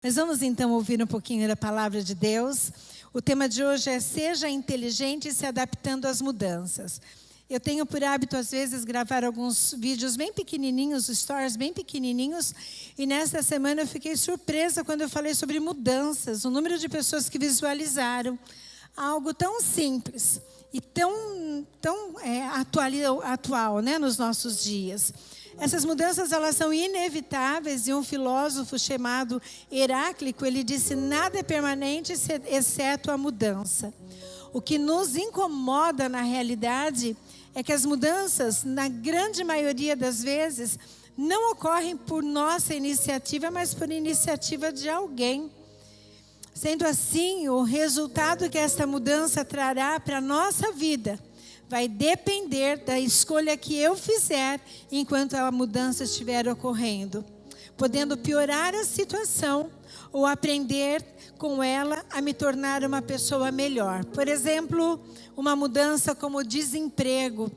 Mas vamos então ouvir um pouquinho da palavra de Deus. O tema de hoje é seja inteligente se adaptando às mudanças. Eu tenho por hábito, às vezes, gravar alguns vídeos bem pequenininhos, stories bem pequenininhos. E nesta semana eu fiquei surpresa quando eu falei sobre mudanças. O número de pessoas que visualizaram algo tão simples e tão atual, né, nos nossos dias. Essas mudanças, elas são inevitáveis, e um filósofo chamado Heráclito, ele disse: nada é permanente exceto a mudança. O que nos incomoda na realidade é que as mudanças, na grande maioria das vezes, não ocorrem por nossa iniciativa, mas por iniciativa de alguém. Sendo assim, o resultado que esta mudança trará para a nossa vida vai depender da escolha que eu fizer enquanto a mudança estiver ocorrendo, podendo piorar a situação ou aprender com ela a me tornar uma pessoa melhor. Por exemplo, uma mudança como o desemprego.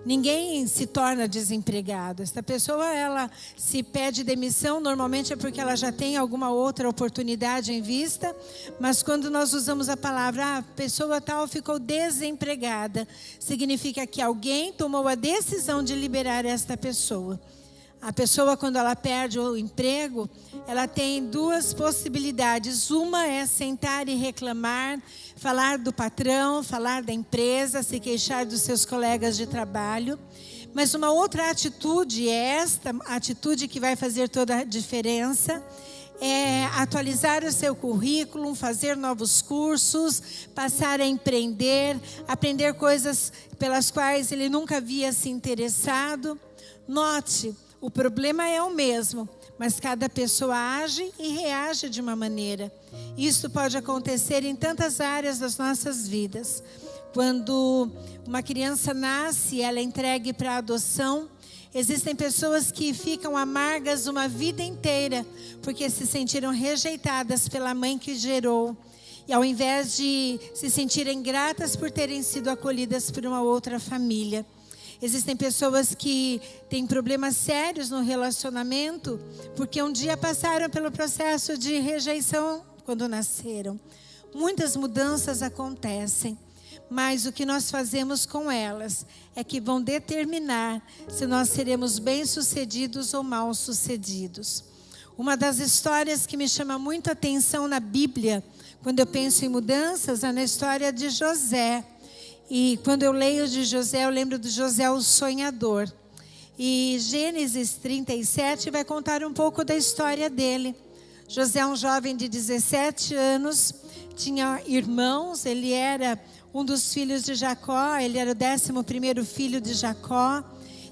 Ninguém se torna desempregado. Esta pessoa, ela se pede demissão, normalmente é porque ela já tem alguma outra oportunidade em vista. Mas quando nós usamos a palavra, a pessoa tal ficou desempregada, significa que alguém tomou a decisão de liberar esta pessoa. A pessoa, quando ela perde o emprego, ela tem duas possibilidades. Uma é sentar e reclamar, falar do patrão, falar da empresa, se queixar dos seus colegas de trabalho. Mas uma outra atitude, é esta atitude que vai fazer toda a diferença, é atualizar o seu currículo, fazer novos cursos, passar a empreender, aprender coisas pelas quais ele nunca havia se interessado. Note, o problema é o mesmo, mas cada pessoa age e reage de uma maneira. Isso pode acontecer em tantas áreas das nossas vidas. Quando uma criança nasce, ela é entregue para a adoção. Existem pessoas que ficam amargas uma vida inteira, porque se sentiram rejeitadas pela mãe que gerou. E ao invés de se sentirem gratas por terem sido acolhidas por uma outra família. Existem pessoas que têm problemas sérios no relacionamento, porque um dia passaram pelo processo de rejeição quando nasceram. Muitas mudanças acontecem, mas o que nós fazemos com elas é que vão determinar se nós seremos bem-sucedidos ou mal-sucedidos. Uma das histórias que me chama muito a atenção na Bíblia, quando eu penso em mudanças, é na história de José. E quando eu leio de José, eu lembro de José o sonhador. E Gênesis 37 vai contar um pouco da história dele. José é um jovem de 17 anos, tinha irmãos, ele era um dos filhos de Jacó, ele era o 11º filho de Jacó.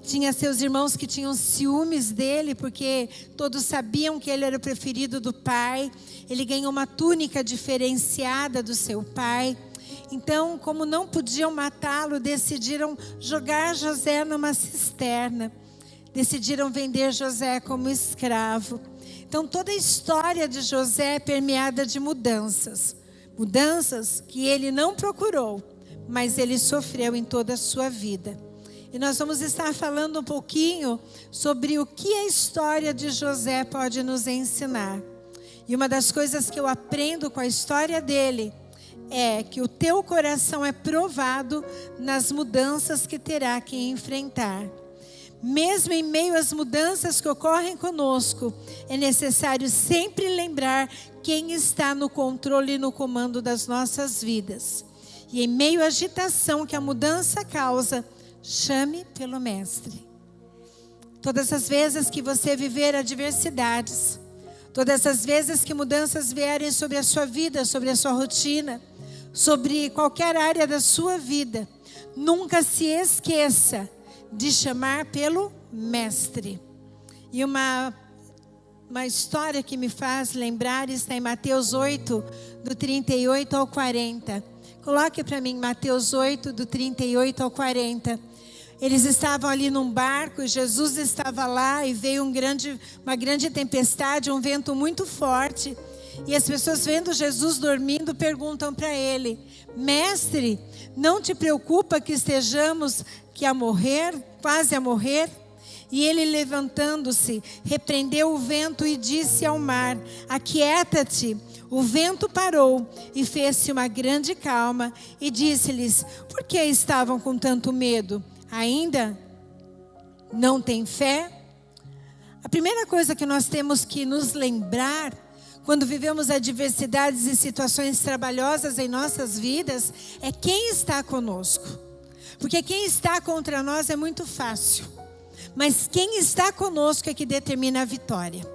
Tinha seus irmãos que tinham ciúmes dele, porque todos sabiam que ele era o preferido do pai. Ele ganhou uma túnica diferenciada do seu pai. Então, como não podiam matá-lo, decidiram jogar José numa cisterna. Decidiram vender José como escravo. Então, toda a história de José é permeada de mudanças. Mudanças que ele não procurou, mas ele sofreu em toda a sua vida. E nós vamos estar falando um pouquinho sobre o que a história de José pode nos ensinar. E uma das coisas que eu aprendo com a história dele é que o teu coração é provado nas mudanças que terá que enfrentar. Mesmo em meio às mudanças que ocorrem conosco, é necessário sempre lembrar quem está no controle e no comando das nossas vidas. E em meio à agitação que a mudança causa, chame pelo Mestre. Todas as vezes que você viver adversidades, todas as vezes que mudanças vierem sobre a sua vida, sobre a sua rotina, sobre qualquer área da sua vida, nunca se esqueça de chamar pelo Mestre. E uma história que me faz lembrar está em Mateus 8, do 38 ao 40. Coloque para mim Mateus 8, do 38 ao 40. Eles estavam ali num barco, Jesus estava lá e veio uma grande tempestade, um vento muito forte. E as pessoas, vendo Jesus dormindo, perguntam para ele: Mestre, não te preocupa que estejamos quase a morrer? E ele, levantando-se, repreendeu o vento e disse ao mar: aquieta-te. O vento parou e fez-se uma grande calma. E disse-lhes: por que estavam com tanto medo? Ainda não têm fé? A primeira coisa que nós temos que nos lembrar, quando vivemos adversidades e situações trabalhosas em nossas vidas, é quem está conosco. Porque quem está contra nós é muito fácil. Mas quem está conosco é que determina a vitória.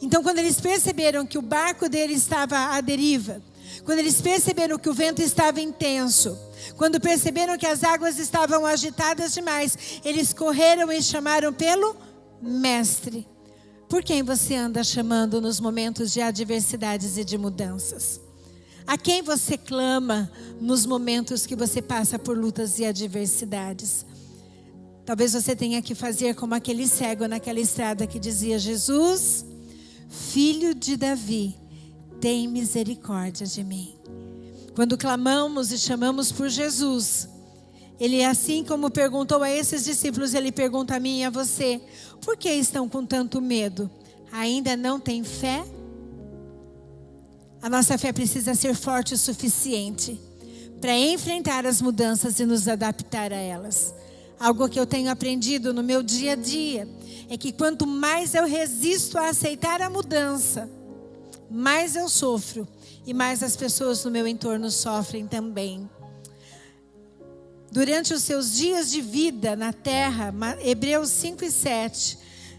Então, quando eles perceberam que o barco dele estava à deriva, quando eles perceberam que o vento estava intenso, quando perceberam que as águas estavam agitadas demais, eles correram e chamaram pelo mestre. Por quem você anda chamando nos momentos de adversidades e de mudanças? A quem você clama nos momentos que você passa por lutas e adversidades? Talvez você tenha que fazer como aquele cego naquela estrada que dizia: Jesus, Filho de Davi, tem misericórdia de mim. Quando clamamos e chamamos por Jesus, Ele, assim como perguntou a esses discípulos, Ele pergunta a mim e a você: por que estão com tanto medo? Ainda não tem fé? A nossa fé precisa ser forte o suficiente para enfrentar as mudanças e nos adaptar a elas. Algo que eu tenho aprendido no meu dia a dia é que quanto mais eu resisto a aceitar a mudança, mais eu sofro e mais as pessoas no meu entorno sofrem também. Durante os seus dias de vida na terra, Hebreus 5:7,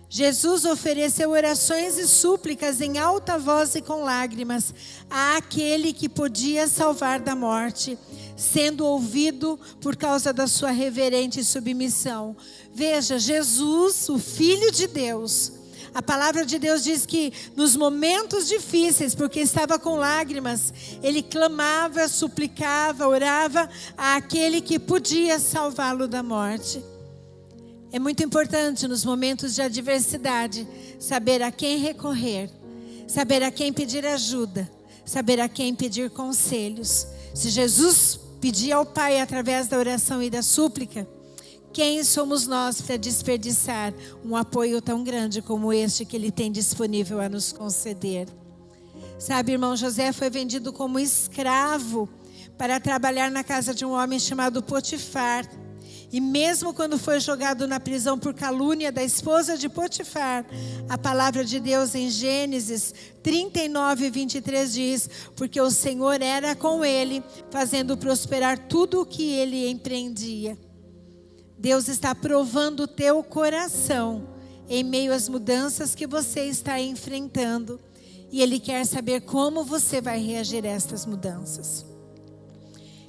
Jesus ofereceu orações e súplicas em alta voz e com lágrimas àquele que podia salvar da morte, sendo ouvido por causa da sua reverente submissão. Veja, Jesus, o Filho de Deus, a palavra de Deus diz que nos momentos difíceis, porque estava com lágrimas, ele clamava, suplicava, orava àquele que podia salvá-lo da morte. É muito importante nos momentos de adversidade saber a quem recorrer, saber a quem pedir ajuda, saber a quem pedir conselhos. Se Jesus pedia ao Pai através da oração e da súplica, quem somos nós para desperdiçar um apoio tão grande como este que Ele tem disponível a nos conceder? Sabe, irmão, José foi vendido como escravo para trabalhar na casa de um homem chamado Potifar. E mesmo quando foi jogado na prisão por calúnia da esposa de Potifar, a palavra de Deus em Gênesis 39:23 diz: porque o Senhor era com ele, fazendo prosperar tudo o que ele empreendia. Deus está provando o teu coração em meio às mudanças que você está enfrentando. E Ele quer saber como você vai reagir a estas mudanças.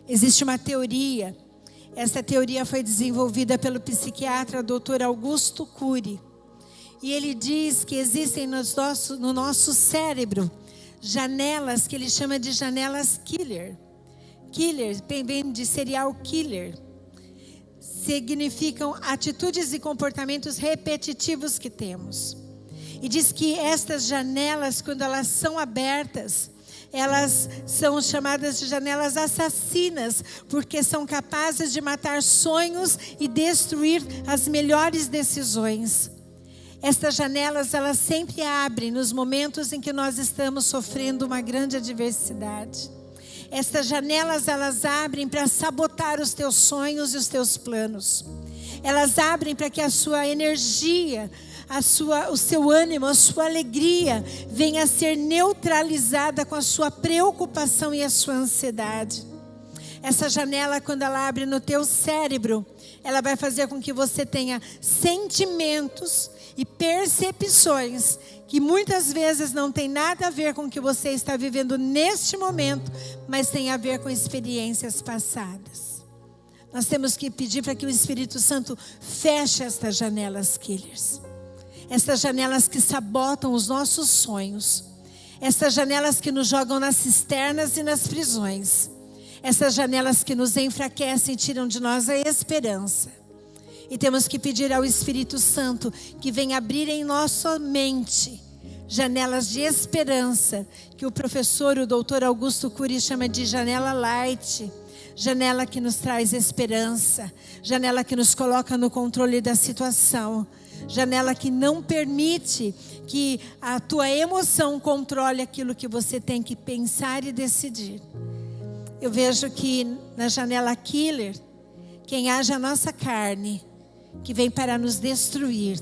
Existe uma teoria. Essa teoria foi desenvolvida pelo psiquiatra Dr. Augusto Cury. E ele diz que existem no nosso cérebro janelas que ele chama de janelas killer. Killer vem de serial killer. Significam atitudes e comportamentos repetitivos que temos. E diz que estas janelas, quando elas são abertas, elas são chamadas de janelas assassinas, porque são capazes de matar sonhos e destruir as melhores decisões. Estas janelas, elas sempre abrem nos momentos em que nós estamos sofrendo uma grande adversidade. Estas janelas, elas abrem para sabotar os teus sonhos e os teus planos. Elas abrem para que a sua energia, o seu ânimo, a sua alegria venha a ser neutralizada com a sua preocupação e a sua ansiedade. Essa janela, quando ela abre no teu cérebro, ela vai fazer com que você tenha sentimentos e percepções que muitas vezes não tem nada a ver com o que você está vivendo neste momento, mas tem a ver com experiências passadas. Nós temos que pedir para que o Espírito Santo feche estas janelas killers. Estas janelas que sabotam os nossos sonhos. Estas janelas que nos jogam nas cisternas e nas prisões. Essas janelas que nos enfraquecem e tiram de nós a esperança. E temos que pedir ao Espírito Santo que venha abrir em nossa mente janelas de esperança, que o professor, o doutor Augusto Cury, chama de janela light. Janela que nos traz esperança, janela que nos coloca no controle da situação, Janela que não permite que a tua emoção controle aquilo que você tem que pensar e decidir. Eu vejo que na janela killer, quem age a nossa carne, que vem para nos destruir,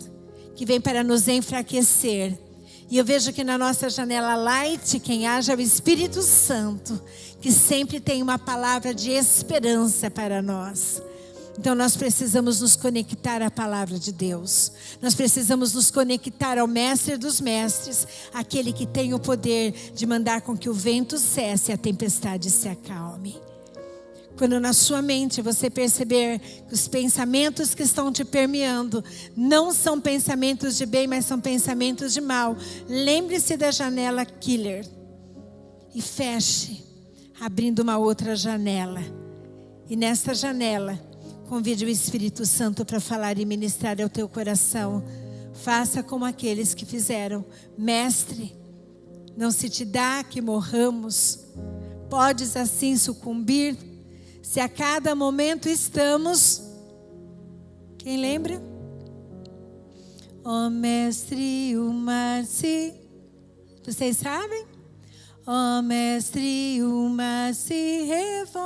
que vem para nos enfraquecer. E eu vejo que na nossa janela light, quem age é o Espírito Santo, que sempre tem uma palavra de esperança para nós. Então nós precisamos nos conectar à palavra de Deus. Nós precisamos nos conectar ao Mestre dos Mestres, aquele que tem o poder de mandar com que o vento cesse e a tempestade se acalme. Quando na sua mente você perceber que os pensamentos que estão te permeando não são pensamentos de bem, mas são pensamentos de mal, lembre-se da janela killer e feche, abrindo uma outra janela. E nesta janela, convide o Espírito Santo para falar e ministrar ao teu coração. Faça como aqueles que fizeram. Mestre, não se te dá que morramos. Podes assim sucumbir, se a cada momento estamos... Quem lembra? Ó Mestre, o mar se... Vocês sabem? Ó Mestre, o mar se revolta,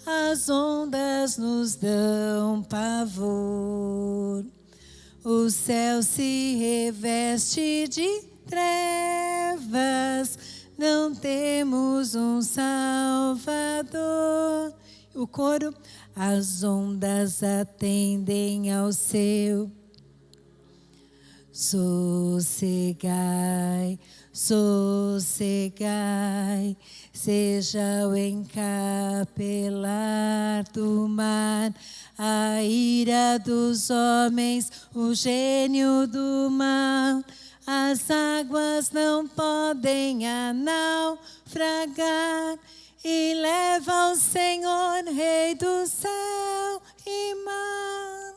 as ondas nos dão pavor, o céu se reveste de trevas, não temos um Salvador. O coro, as ondas atendem ao seu. Sossegai, sossegai, seja o encapelar do mar, a ira dos homens, o gênio do mal. As águas não podem a naufragar, e leva o Senhor, Rei do céu e mar.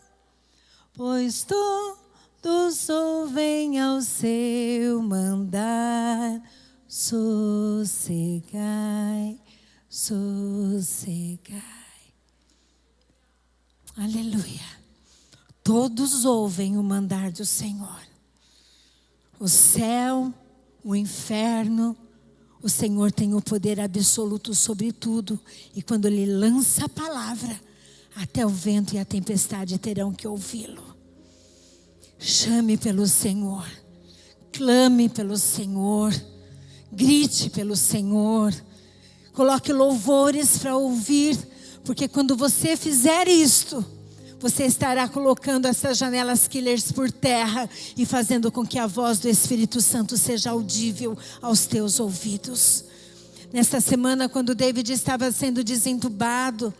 Pois todos ouvem ao seu mandar. Sossegai, sossegai. Aleluia. Todos ouvem o mandar do Senhor. O céu, o inferno, o Senhor tem o poder absoluto sobre tudo. E quando Ele lança a palavra, até o vento e a tempestade terão que ouvi-lo. Chame pelo Senhor. Clame pelo Senhor. Grite pelo Senhor. Coloque louvores para ouvir. Porque quando você fizer isto, você estará colocando essas janelas killers por terra e fazendo com que a voz do Espírito Santo seja audível aos teus ouvidos. Nesta semana, quando David estava sendo desentubado,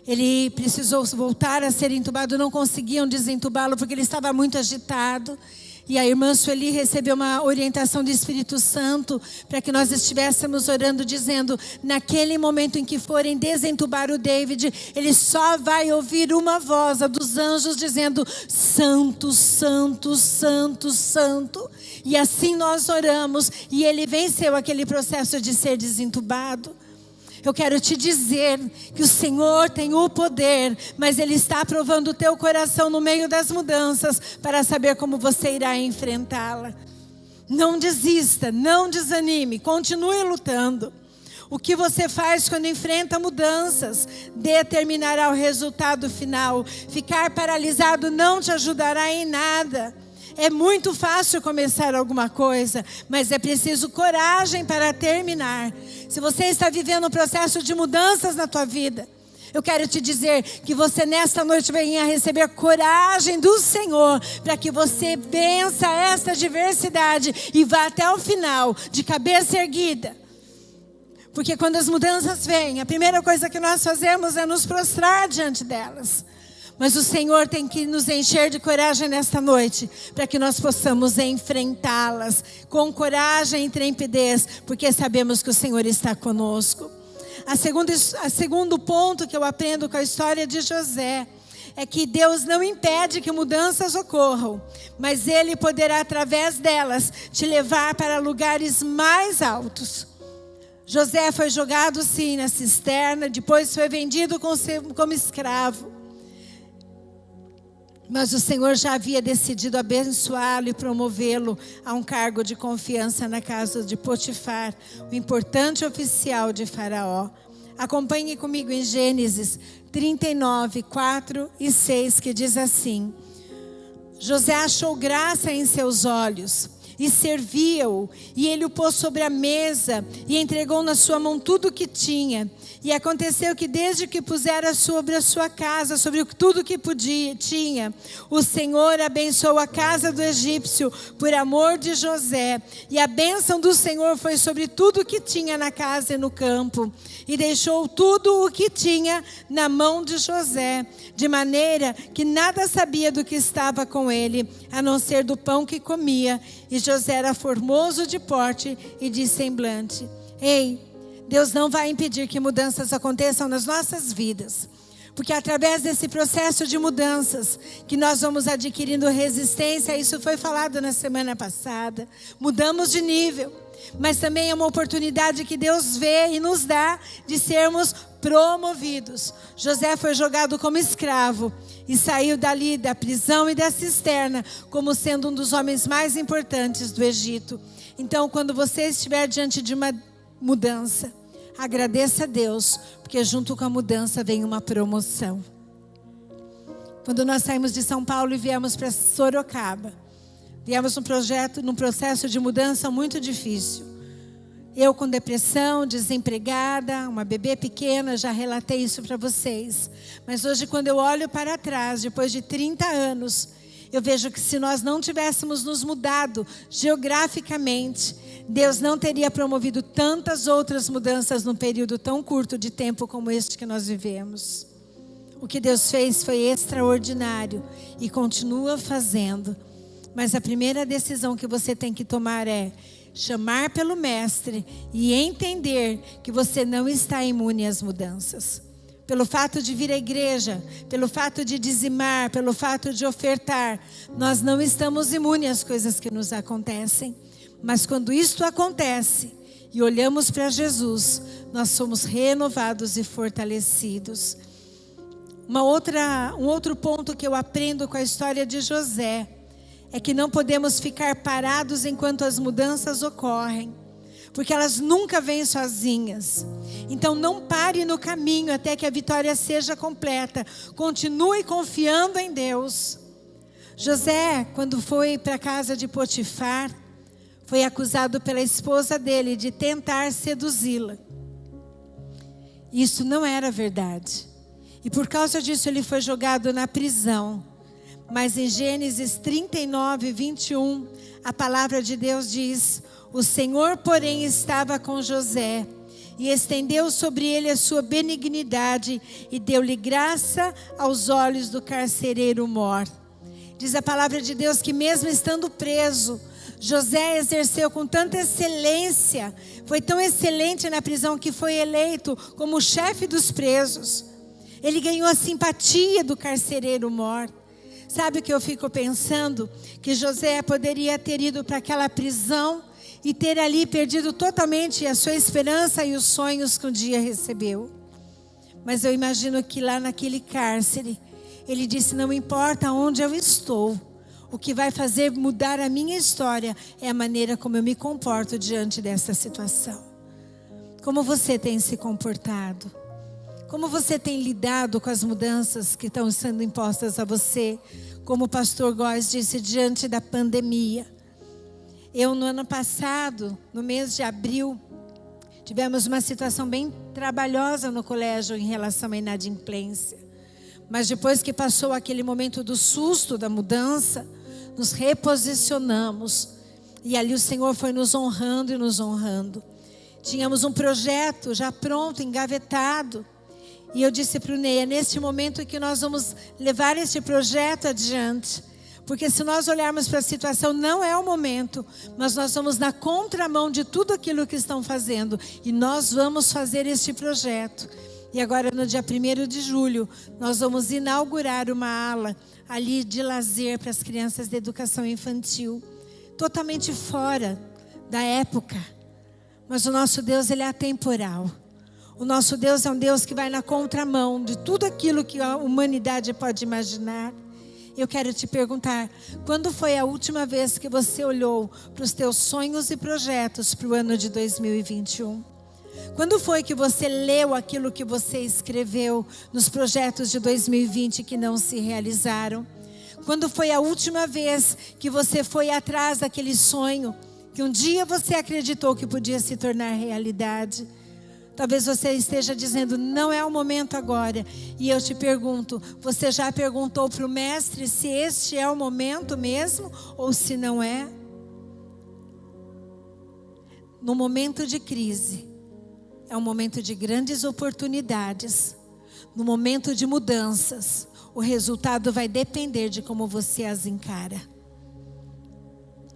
ele precisou voltar a ser entubado, não conseguiam desentubá-lo porque ele estava muito agitado. E a irmã Sueli recebeu uma orientação do Espírito Santo para que nós estivéssemos orando, dizendo: naquele momento em que forem desentubar o David, ele só vai ouvir uma voz, a dos anjos, dizendo: Santo, Santo, Santo, Santo. E assim nós oramos e ele venceu aquele processo de ser desentubado. Eu quero te dizer que o Senhor tem o poder, mas Ele está provando o teu coração no meio das mudanças para saber como você irá enfrentá-la. Não desista, não desanime, continue lutando. O que você faz quando enfrenta mudanças determinará o resultado final. Ficar paralisado não te ajudará em nada. É muito fácil começar alguma coisa, mas é preciso coragem para terminar. Se você está vivendo um processo de mudanças na tua vida, eu quero te dizer que você nesta noite venha receber coragem do Senhor, para que você vença esta adversidade e vá até o final, de cabeça erguida. Porque quando as mudanças vêm, a primeira coisa que nós fazemos é nos prostrar diante delas. Mas o Senhor tem que nos encher de coragem nesta noite, para que nós possamos enfrentá-las com coragem e intrepidez, porque sabemos que o Senhor está conosco. A segundo ponto que eu aprendo com a história de José é que Deus não impede que mudanças ocorram, mas Ele poderá, através delas, te levar para lugares mais altos. José foi jogado sim na cisterna, depois foi vendido como escravo. Mas o Senhor já havia decidido abençoá-lo e promovê-lo a um cargo de confiança na casa de Potifar, o importante oficial de Faraó. Acompanhe comigo em Gênesis 39, 4 e 6, que diz assim: José achou graça em seus olhos e servia-o, e ele o pôs sobre a mesa e entregou na sua mão tudo o que tinha. E aconteceu que desde que pusera sobre a sua casa, sobre tudo que tinha, o Senhor abençoou a casa do egípcio por amor de José. E a bênção do Senhor foi sobre tudo que tinha na casa e no campo. E deixou tudo o que tinha na mão de José, de maneira que nada sabia do que estava com ele, a não ser do pão que comia. E José era formoso de porte e de semblante. Ei, Deus não vai impedir que mudanças aconteçam nas nossas vidas. Porque através desse processo de mudanças, que nós vamos adquirindo resistência, isso foi falado na semana passada. Mudamos de nível. Mas também é uma oportunidade que Deus vê e nos dá de sermos promovidos. José foi jogado como escravo e saiu dali da prisão e da cisterna como sendo um dos homens mais importantes do Egito. Então, quando você estiver diante de uma mudança, agradeça a Deus, porque junto com a mudança vem uma promoção. Quando nós saímos de São Paulo e viemos para Sorocaba, viemos num processo de mudança muito difícil. Eu com depressão, desempregada, uma bebê pequena, já relatei isso para vocês. Mas hoje, quando eu olho para trás, depois de 30 anos, eu vejo que se nós não tivéssemos nos mudado geograficamente, Deus não teria promovido tantas outras mudanças num período tão curto de tempo como este que nós vivemos. O que Deus fez foi extraordinário e continua fazendo. Mas a primeira decisão que você tem que tomar é chamar pelo Mestre e entender que você não está imune às mudanças. Pelo fato de vir à igreja, pelo fato de dizimar, pelo fato de ofertar, nós não estamos imunes às coisas que nos acontecem. Mas quando isto acontece e olhamos para Jesus, nós somos renovados e fortalecidos. Um outro ponto que eu aprendo com a história de José é que não podemos ficar parados enquanto as mudanças ocorrem, porque elas nunca vêm sozinhas. Então não pare no caminho até que a vitória seja completa. Continue confiando em Deus. José, quando foi para a casa de Potifar, foi acusado pela esposa dele de tentar seduzi-la. Isso não era verdade. E por causa disso ele foi jogado na prisão. Mas em Gênesis 39, 21, a palavra de Deus diz: o Senhor, porém, estava com José e estendeu sobre ele a sua benignidade e deu-lhe graça aos olhos do carcereiro mor. Diz a palavra de Deus que mesmo estando preso, José exerceu com tanta excelência, foi tão excelente na prisão que foi eleito como o chefe dos presos. Ele ganhou a simpatia do carcereiro mor. Sabe o que eu fico pensando? Que José poderia ter ido para aquela prisão e ter ali perdido totalmente a sua esperança e os sonhos que um dia recebeu. Mas eu imagino que lá naquele cárcere, ele disse: não importa onde eu estou, o que vai fazer mudar a minha história é a maneira como eu me comporto diante dessa situação. Como você tem se comportado? Como você tem lidado com as mudanças que estão sendo impostas a você? Como o pastor Góes disse, diante da pandemia. Eu, no ano passado, no mês de abril, tivemos uma situação bem trabalhosa no colégio em relação à inadimplência. Mas depois que passou aquele momento do susto, da mudança, nos reposicionamos. E ali o Senhor foi nos honrando e nos honrando. Tínhamos um projeto já pronto, engavetado. E eu disse para o Ney, é neste momento que nós vamos levar este projeto adiante. Porque se nós olharmos para a situação, não é o momento, mas nós vamos na contramão de tudo aquilo que estão fazendo. E nós vamos fazer este projeto. E agora, no dia 1º de julho, nós vamos inaugurar uma ala ali de lazer para as crianças de educação infantil. Totalmente fora da época. Mas o nosso Deus, ele é atemporal. O nosso Deus é um Deus que vai na contramão de tudo aquilo que a humanidade pode imaginar. Eu quero te perguntar, quando foi a última vez que você olhou para os teus sonhos e projetos para o ano de 2021? Quando foi que você leu aquilo que você escreveu nos projetos de 2020 que não se realizaram? Quando foi a última vez que você foi atrás daquele sonho que um dia você acreditou que podia se tornar realidade? Talvez você esteja dizendo, não é o momento agora. E eu te pergunto, você já perguntou para o mestre se este é o momento mesmo ou se não é? No momento de crise, é um momento de grandes oportunidades. No momento de mudanças, o resultado vai depender de como você as encara.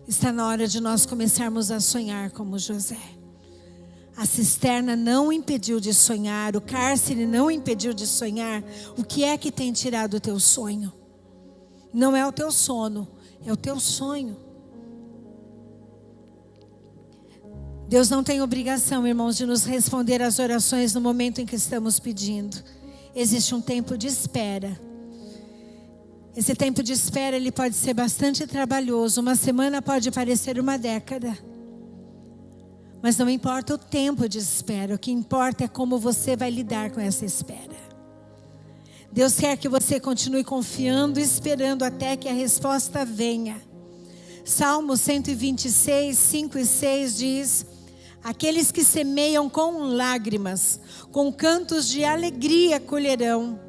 Está na hora de nós começarmos a sonhar como José. A cisterna não impediu de sonhar, o cárcere não impediu de sonhar. O que é que tem tirado o teu sonho? Não é o teu sono, é o teu sonho. Deus não tem obrigação, irmãos, de nos responder às orações no momento em que estamos pedindo. Existe um tempo de espera. Esse tempo de espera, ele pode ser bastante trabalhoso. Uma semana pode parecer uma década. Mas não importa o tempo de espera, o que importa é como você vai lidar com essa espera. Deus quer que você continue confiando e esperando até que a resposta venha. Salmo 126, 5 e 6 diz: aqueles que semeiam com lágrimas, com cantos de alegria colherão.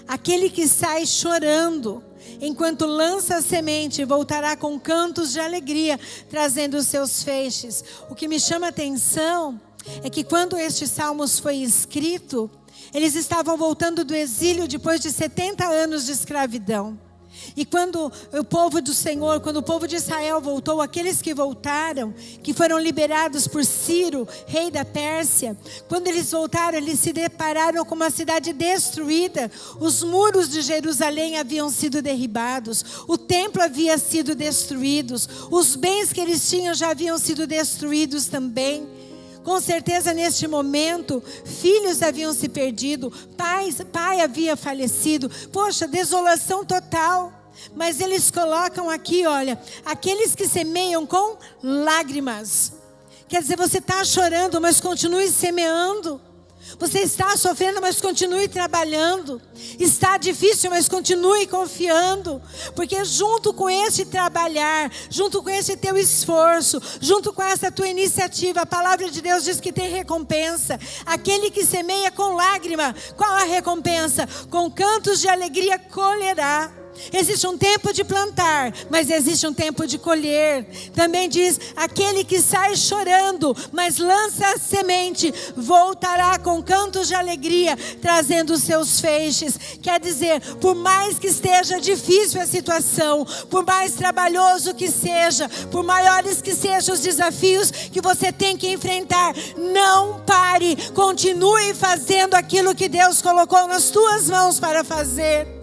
Aquele que sai chorando, enquanto lança a semente, voltará com cantos de alegria, trazendo os seus feixes. O que me chama a atenção é que quando este salmo foi escrito, eles estavam voltando do exílio depois de 70 anos de escravidão. E quando o povo do Senhor, quando o povo de Israel voltou, aqueles que voltaram, que foram liberados por Ciro, rei da Pérsia, quando eles voltaram, eles se depararam com uma cidade destruída. Os muros de Jerusalém haviam sido derribados, o templo havia sido destruído, os bens que eles tinham já haviam sido destruídos também. Com certeza neste momento, filhos haviam se perdido, pai havia falecido. Poxa, desolação total. Mas eles colocam aqui, olha, aqueles que semeiam com lágrimas. Quer dizer, você está chorando, mas continue semeando. Você está sofrendo, mas continue trabalhando. Está difícil, mas continue confiando. Porque junto com esse trabalhar, junto com esse teu esforço, junto com essa tua iniciativa, a palavra de Deus diz que tem recompensa. Aquele que semeia com lágrima, qual a recompensa? Com cantos de alegria colherá. Existe um tempo de plantar, mas existe um tempo de colher. Também diz, aquele que sai chorando, mas lança a semente, voltará com cantos de alegria, trazendo os seus feixes. Quer dizer, por mais que esteja difícil a situação, por mais trabalhoso que seja, por maiores que sejam os desafios que você tem que enfrentar, não pare, continue fazendo aquilo que Deus colocou nas tuas mãos para fazer.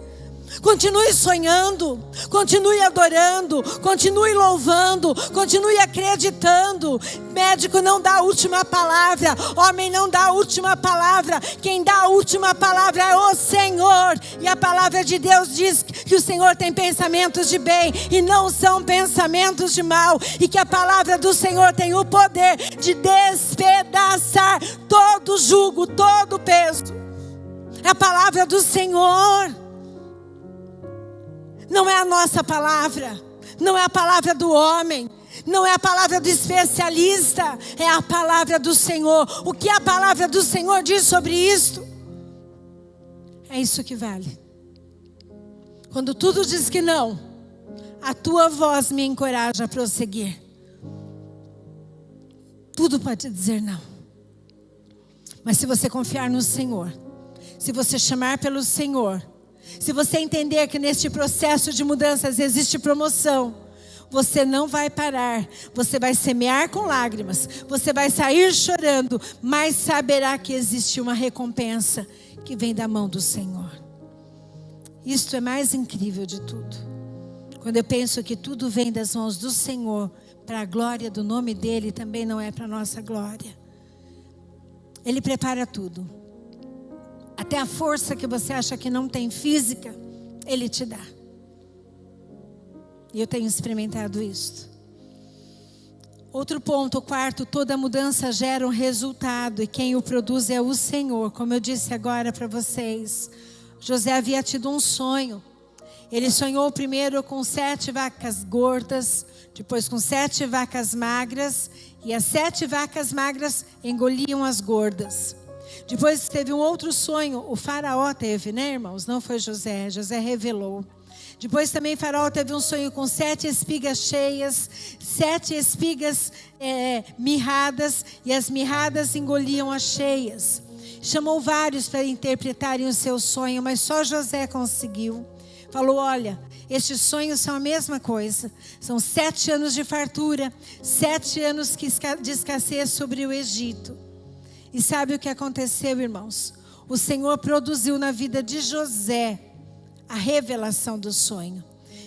Continue sonhando, continue adorando, continue louvando, continue acreditando. Médico não dá a última palavra, homem não dá a última palavra. Quem dá a última palavra é o Senhor. E a palavra de Deus diz que o Senhor tem pensamentos de bem e não são pensamentos de mal. E que a palavra do Senhor tem o poder de despedaçar todo jugo, todo peso. É a palavra do Senhor. Não é a nossa palavra, não é a palavra do homem, não é a palavra do especialista, é a palavra do Senhor. O que a palavra do Senhor diz sobre isto? É isso que vale. Quando tudo diz que não, a tua voz me encoraja a prosseguir. Tudo pode dizer não. Mas se você confiar no Senhor, se você chamar pelo Senhor, se você entender que neste processo de mudanças existe promoção, você não vai parar. Você vai semear com lágrimas, você vai sair chorando, mas saberá que existe uma recompensa que vem da mão do Senhor. Isto é mais incrível de tudo. Quando eu penso que tudo vem das mãos do Senhor, para a glória do nome dEle, também não é para a nossa glória. Ele prepara tudo. Até a força que você acha que não tem física, Ele te dá. E eu tenho experimentado isso. Outro ponto, o quarto, toda mudança gera um resultado e quem o produz é o Senhor. Como eu disse agora para vocês, José havia tido um sonho. Ele sonhou primeiro com 7 vacas gordas, depois com 7 vacas magras, e as 7 vacas magras engoliam as gordas. Depois teve um outro sonho, o faraó teve, né, irmãos? Não foi José, José revelou. Depois também faraó teve um sonho com 7 espigas cheias, 7 espigas mirradas, e as mirradas engoliam as cheias. Chamou vários para interpretarem o seu sonho, mas só José conseguiu. Falou, olha, estes sonhos são a mesma coisa. São 7 anos de fartura, 7 anos de escassez sobre o Egito. E sabe o que aconteceu, irmãos? O Senhor produziu na vida de José a revelação do sonho.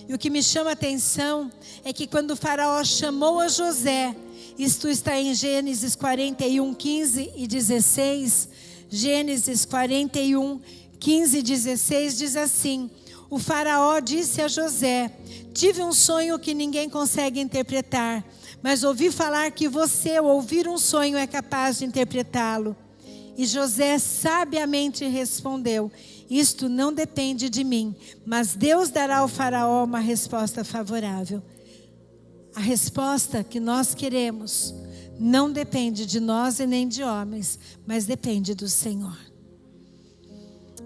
E o que me chama a atenção é que quando o faraó chamou a José, isto está em Gênesis 41, 15 e 16, Gênesis 41, 15 e 16 diz assim: o faraó disse a José, tive um sonho que ninguém consegue interpretar, mas ouvi falar que você, ao ouvir um sonho, é capaz de interpretá-lo. E José sabiamente respondeu, isto não depende de mim, mas Deus dará ao faraó uma resposta favorável. A resposta que nós queremos não depende de nós e nem de homens, mas depende do Senhor.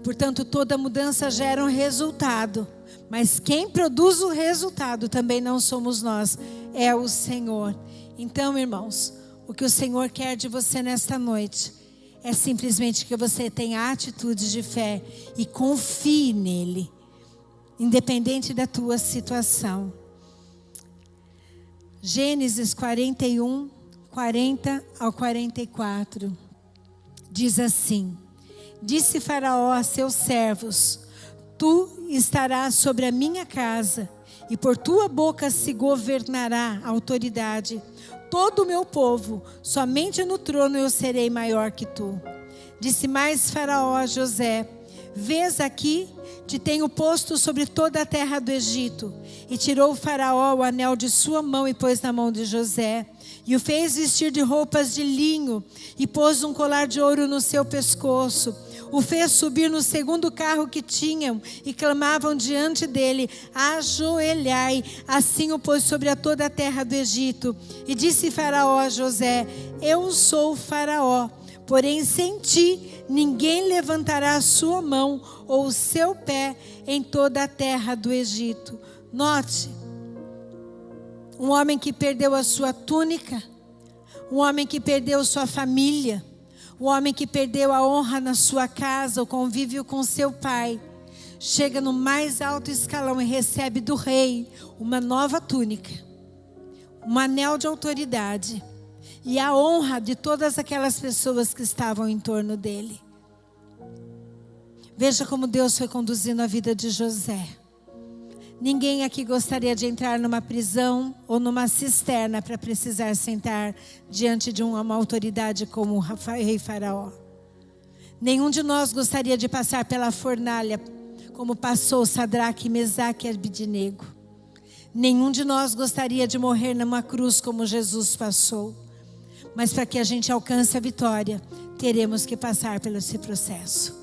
Portanto, toda mudança gera um resultado, mas quem produz o resultado também não somos nós, é o Senhor. Então, irmãos, o que o Senhor quer de você nesta noite é simplesmente que você tenha atitude de fé e confie nele, independente da tua situação. Gênesis 41, 40 ao 44, diz assim: disse Faraó a seus servos, tu estarás sobre a minha casa, e por tua boca se governará a autoridade. Todo o meu povo, somente no trono eu serei maior que tu. Disse mais Faraó a José, vês aqui, te tenho posto sobre toda a terra do Egito. E tirou o Faraó o anel de sua mão e pôs na mão de José. E o fez vestir de roupas de linho e pôs um colar de ouro no seu pescoço. O fez subir no segundo carro que tinham e clamavam diante dele, ajoelhai. Assim o pôs sobre a toda a terra do Egito. E disse Faraó a José, eu sou o Faraó, porém sem ti ninguém levantará a sua mão ou o seu pé em toda a terra do Egito. Note, um homem que perdeu a sua túnica, um homem que perdeu sua família, um homem que perdeu a honra na sua casa, o convívio com seu pai, chega no mais alto escalão e recebe do rei uma nova túnica, um anel de autoridade e a honra de todas aquelas pessoas que estavam em torno dele. Veja como Deus foi conduzindo a vida de José. Ninguém aqui gostaria de entrar numa prisão ou numa cisterna para precisar sentar diante de uma autoridade como o rei Faraó. Nenhum de nós gostaria de passar pela fornalha como passou Sadraque, Mesaque e Abednego. Nenhum de nós gostaria de morrer numa cruz como Jesus passou. Mas para que a gente alcance a vitória, teremos que passar pelo esse processo.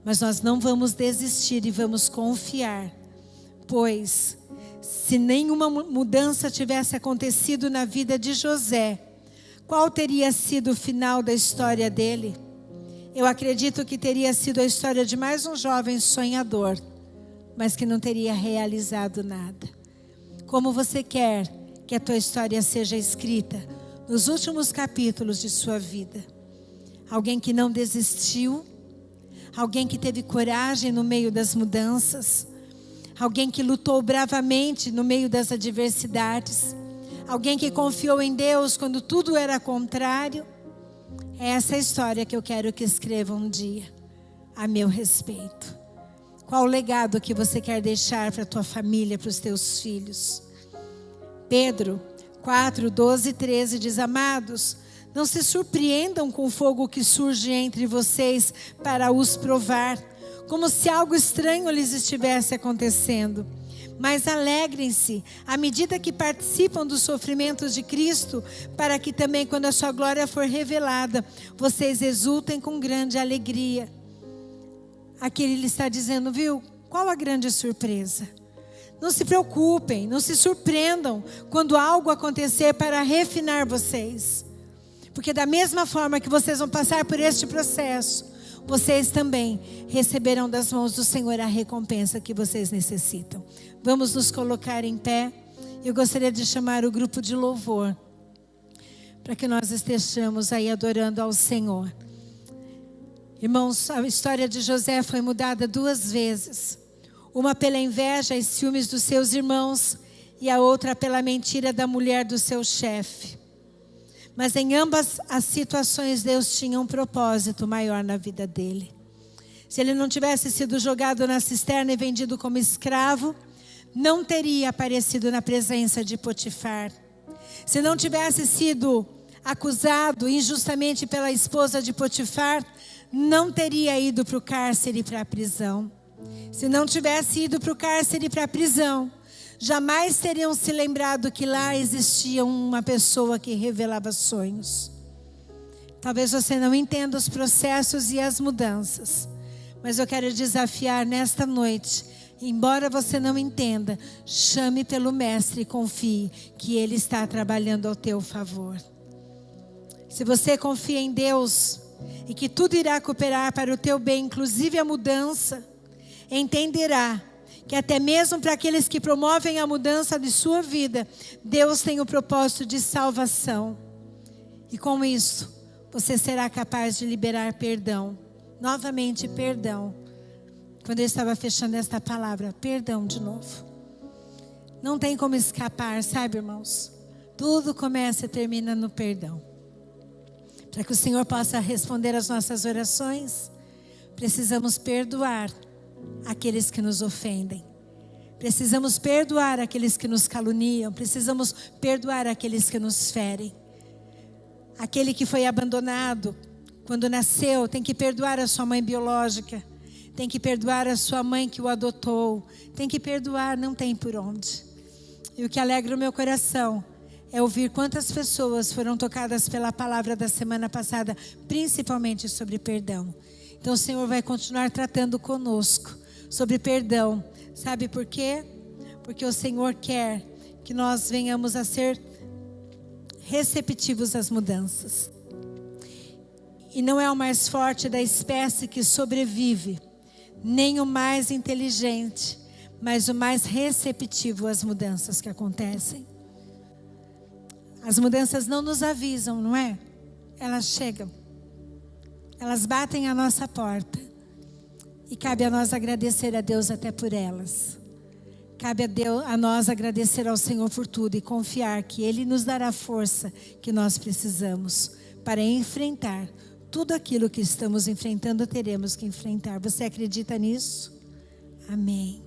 Mas nós não vamos desistir e vamos confiar. Pois, se nenhuma mudança tivesse acontecido na vida de José, qual teria sido o final da história dele? Eu acredito que teria sido a história de mais um jovem sonhador, mas que não teria realizado nada. Como você quer que a tua história seja escrita nos últimos capítulos de sua vida? Alguém que não desistiu, alguém que teve coragem no meio das mudanças, alguém que lutou bravamente no meio das adversidades, alguém que confiou em Deus quando tudo era contrário. É essa a história que eu quero que escrevam um dia a meu respeito. Qual o legado que você quer deixar para a tua família, para os teus filhos? Pedro 4, 12 e 13 diz, amados, não se surpreendam com o fogo que surge entre vocês para os provar, como se algo estranho lhes estivesse acontecendo. Mas alegrem-se à medida que participam dos sofrimentos de Cristo, para que também, quando a sua glória for revelada, vocês exultem com grande alegria. Aqui ele está dizendo, viu? Qual a grande surpresa? Não se preocupem, não se surpreendam quando algo acontecer para refinar vocês. Porque da mesma forma que vocês vão passar por este processo, vocês também receberão das mãos do Senhor a recompensa que vocês necessitam. Vamos nos colocar em pé. Eu gostaria de chamar o grupo de louvor, para que nós estejamos aí adorando ao Senhor. Irmãos, a história de José foi mudada 2 vezes. Uma pela inveja e ciúmes dos seus irmãos, e a outra pela mentira da mulher do seu chefe. Mas em ambas as situações, Deus tinha um propósito maior na vida dele. Se ele não tivesse sido jogado na cisterna e vendido como escravo, não teria aparecido na presença de Potifar. Se não tivesse sido acusado injustamente pela esposa de Potifar, não teria ido para o cárcere e para a prisão. Se não tivesse ido para o cárcere e para a prisão, jamais teriam se lembrado que lá existia uma pessoa que revelava sonhos. Talvez você não entenda os processos e as mudanças, mas eu quero desafiar nesta noite, embora você não entenda, chame pelo Mestre e confie que Ele está trabalhando ao teu favor. Se você confia em Deus e que tudo irá cooperar para o teu bem, inclusive a mudança, entenderá que até mesmo para aqueles que promovem a mudança de sua vida, Deus tem o propósito de salvação. E com isso, você será capaz de liberar perdão. Novamente, perdão. Quando eu estava fechando esta palavra, perdão de novo. Não tem como escapar, sabe, irmãos? Tudo começa e termina no perdão. Para que o Senhor possa responder às nossas orações, precisamos perdoar aqueles que nos ofendem. Precisamos perdoar aqueles que nos caluniam. Precisamos perdoar aqueles que nos ferem. Aquele que foi abandonado quando nasceu, tem que perdoar a sua mãe biológica. Tem que perdoar a sua mãe que o adotou. Tem que perdoar, não tem por onde. E o que alegra o meu coração é ouvir quantas pessoas foram tocadas pela palavra da semana passada, principalmente sobre perdão. Então o Senhor vai continuar tratando conosco sobre perdão. Sabe por quê? Porque o Senhor quer que nós venhamos a ser receptivos às mudanças. E não é o mais forte da espécie que sobrevive, nem o mais inteligente, mas o mais receptivo às mudanças que acontecem. As mudanças não nos avisam, não é? Elas chegam. Elas batem a nossa porta. E cabe a nós agradecer a Deus até por elas. Cabe a nós agradecer ao Senhor por tudo e confiar que Ele nos dará a força que nós precisamos para enfrentar tudo aquilo que estamos enfrentando, teremos que enfrentar. Você acredita nisso? Amém.